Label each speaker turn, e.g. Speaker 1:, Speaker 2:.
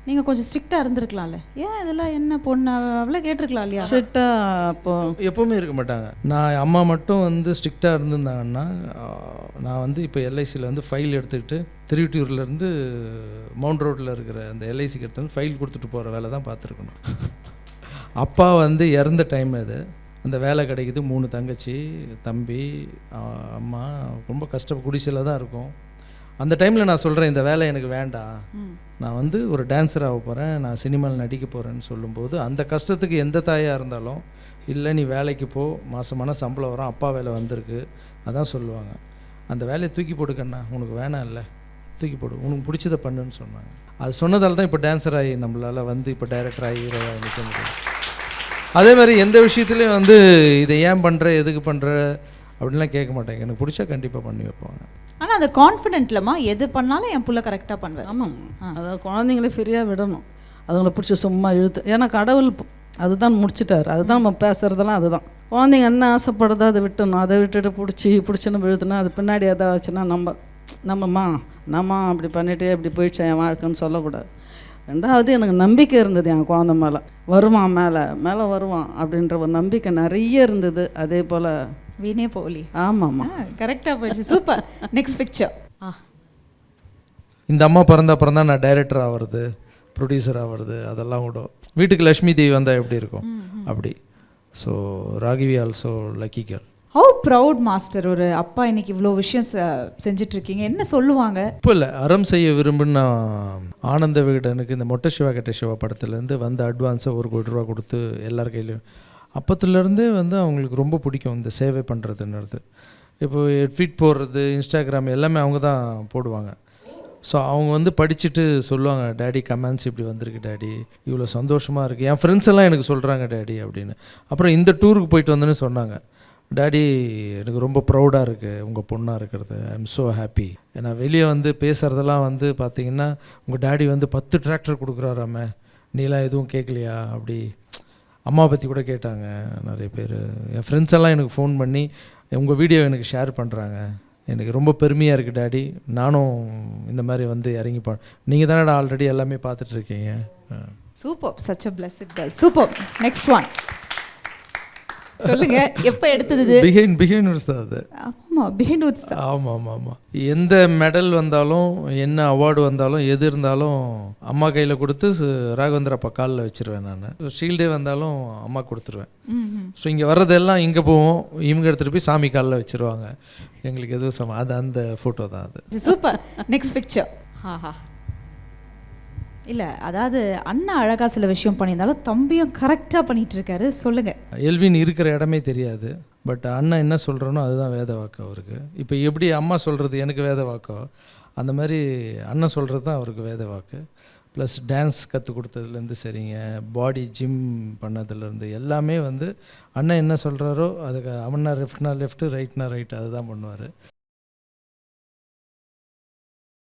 Speaker 1: நீங்கள் கொஞ்சம் ஸ்ட்ரிக்டாக இருந்திருக்கலாம்ல, ஏன் இதெல்லாம் என்ன பொண்ணு அவ்வளோ கேட்டிருக்கலாம் இல்லையா?
Speaker 2: ஸ்ட்ரிக்டாக அப்போ
Speaker 3: எப்போவுமே இருக்க மாட்டாங்க. நான் அம்மா மட்டும் வந்து ஸ்ட்ரிக்டாக இருந்திருந்தாங்கன்னா, நான் வந்து இப்போ எல்ஐசியில் வந்து ஃபைல் எடுத்துக்கிட்டு திருவிட்டூர்லேருந்து மவுண்ட் ரோட்டில் இருக்கிற அந்த எல்ஐசிக்கு எடுத்து வந்து ஃபைல் கொடுத்துட்டு போகிற வேலை தான் பார்த்துருக்கணும். அப்பா வந்து இறந்த டைம் அது. அந்த வேலை கிடைக்குது, 3 தங்கச்சி, தம்பி, அம்மா, ரொம்ப குடிசையில் தான் இருக்கும். அந்த டைமில் நான் சொல்கிறேன், இந்த வேலை எனக்கு வேண்டாம், நான் வந்து ஒரு டான்ஸர் ஆக போகிறேன், நான் சினிமாவில் நடிக்க போகிறேன்னு சொல்லும்போது அந்த கஷ்டத்துக்கு எந்த தாயாக இருந்தாலும், இல்லை நீ வேலைக்கு போ, மாதமான சம்பளம் வரும், அப்பா வேலை வந்திருக்கு, அதான் சொல்லுவாங்க. அந்த வேலையை தூக்கி போடுக்கண்ணா, உனக்கு வேணாம் இல்லை, தூக்கி போடு, உனக்கு பிடிச்சதை பண்ணுன்னு சொன்னாங்க. அது சொன்னதால் தான் இப்போ டான்ஸர் ஆகி நம்மளால் வந்து இப்போ டைரக்டர் ஆகி ஹீரோவாக நிற்க முடியும். அதே மாதிரி எந்த விஷயத்துலையும் வந்து இதை ஏன் பண்ணுற, எதுக்கு பண்ணுற அப்படின்லாம் கேட்க மாட்டாங்க. எனக்கு பிடிச்சா கண்டிப்பாக பண்ணி வைப்பாங்க.
Speaker 1: ஆனால் அந்த கான்ஃபிடென்ட்லமா எது பண்ணாலும் என் புள்ள கரெக்டாக பண்ணுவேன்.
Speaker 2: ஆமாம், அதாவது குழந்தைங்களே ஃப்ரீயாக விடணும், அதுங்களை பிடிச்சி சும்மா இழுத்து. ஏன்னா கடவுள் அதுதான் முடிச்சிட்டார், அதுதான் நம்ம பேசுகிறதெல்லாம் அதுதான். குழந்தைங்க என்ன ஆசைப்படுதோ அதை விட்டணும், அதை விட்டுட்டு பிடிச்சின்னு விழுத்துனா அது பின்னாடி எதாச்சுன்னா நம்ம அப்படி பண்ணிகிட்டே இப்படி போயிடுச்சு என் வாழ்க்கைன்னு சொல்லக்கூடாது. ரெண்டாவது எனக்கு நம்பிக்கை இருந்தது என் குழந்தை மேலே, வருவான் மேலே வருவான் அப்படின்ற ஒரு நம்பிக்கை நிறைய இருந்தது. அதே போல்
Speaker 1: வீணே போலி.
Speaker 2: ஆமாம்மா,
Speaker 1: கரெக்டாக போயிடுச்சு. சூப்பர். Next picture.
Speaker 3: இந்த அம்மா பிறந்தா நான் டைரக்டர் ஆகிறது, ப்ரொடியூசர் ஆகிறது, அதெல்லாம் கூட வீட்டுக்கு லக்ஷ்மி தேவி வந்தால் எப்படி இருக்கும் அப்படி. So Ragivi also lucky girl.
Speaker 1: How proud master, ஒரு அப்பா இன்னைக்கு இவ்வளோ விஷயம் செஞ்சிட்ருக்கீங்க, என்ன சொல்லுவாங்க?
Speaker 3: இப்போ இல்லை, அறம் செய்ய விரும்புன்னா ஆனந்த விகடனுக்கு இந்த மொட்டை சிவா கெட்ட சிவா படத்துலேருந்து வந்து அட்வான்ஸாக 1 கோடி ரூபா கொடுத்து எல்லார் கையிலையும் அப்பத்துலேருந்தே வந்து அவங்களுக்கு ரொம்ப பிடிக்கும் இந்த சேவை பண்ணுறதுன்றது. இப்போ ட்வீட் போடுறது, இன்ஸ்டாகிராம் எல்லாமே அவங்க தான் போடுவாங்க. ஸோ அவங்க வந்து படிச்சுட்டு சொல்லுவாங்க, டேடி கமெண்ட்ஸ் இப்படி வந்திருக்கு டேடி, இவ்வளோ சந்தோஷமாக இருக்குது, என் ஃப்ரெண்ட்ஸ் எல்லாம் எனக்கு சொல்கிறாங்க டேடி அப்படின்னு. அப்புறம் இந்த டூருக்கு போயிட்டு வந்தோன்னு சொன்னாங்க, டேடி எனக்கு ரொம்ப ப்ரௌடாக இருக்குது உங்கள் பொண்ணாக இருக்கிறது, ஐ எம் ஸோ ஹாப்பி. ஏன்னா வெளியே வந்து பேசுகிறதெல்லாம் வந்து பார்த்திங்கன்னா, உங்கள் டேடி வந்து 10 டிராக்டர் கொடுக்குறாராமே, நீலாம் எதுவும் கேட்கலையா அப்படி. அம்மாவை பற்றி கூட கேட்டாங்க நிறைய பேர். என் ஃப்ரெண்ட்ஸ் எல்லாம் எனக்கு ஃபோன் பண்ணி உங்கள் வீடியோ எனக்கு ஷேர் பண்ணுறாங்க, எனக்கு ரொம்ப பெருமையாக இருக்குது டேடி, நானும் இந்த மாதிரி வந்து இறங்கி நீங்கள் தானே ஆல்ரெடி எல்லாமே பார்த்துட்ருக்கீங்க.
Speaker 1: Super, such a blessed girl. Super. Next one சொல்லுங்க, எப்போ எடுத்தது?
Speaker 3: பிஹைண்ட் தான் அது.
Speaker 1: ஆமாம், பிஹைண்ட் வுட்ஸ் தான்.
Speaker 3: ஆமாம். எந்த மெடல் வந்தாலும், என்ன அவார்டு வந்தாலும், எது இருந்தாலும் அம்மா கையில் கொடுத்து ராகவேந்திர அப்பா காலில் வச்சுருவேன். நான் ஷீல்டே வந்தாலும் அம்மா கொடுத்துருவேன். ஸோ இங்கே வர்றதெல்லாம் இங்கே போவோம், இவங்க எடுத்துகிட்டு போய் சாமி காலில் வச்சுருவாங்க. எங்களுக்கு எதுவும் அது அந்த ஃபோட்டோ தான் அது.
Speaker 1: சூப்பர். Next picture. ஆஹா, இல்லை அதாவது அண்ணா அழகாக சில விஷயம் பண்ணியிருந்தாலும் தம்பியும் கரெக்டாக பண்ணிகிட்டு இருக்காரு. சொல்லுங்கள்.
Speaker 3: எல்வின் இருக்கிற இடமே தெரியாது, பட் அண்ணன் என்ன சொல்கிறனோ அதுதான் வேத வாக்கு அவருக்கு. இப்போ எப்படி அம்மா சொல்கிறது எனக்கு வேத வாக்கோ, அந்த மாதிரி அண்ணன் சொல்கிறது தான் அவருக்கு வேத வாக்கு. ப்ளஸ் டான்ஸ் கற்றுக் கொடுத்ததுலேருந்து சரிங்க, பாடி ஜிம் பண்ணதுலேருந்து எல்லாமே வந்து அண்ணன் என்ன சொல்கிறாரோ அதுக்கு அவனா லெஃப்ட்னா லெஃப்ட்டு, ரைட்னா ரைட், அதுதான் பண்ணுவார்.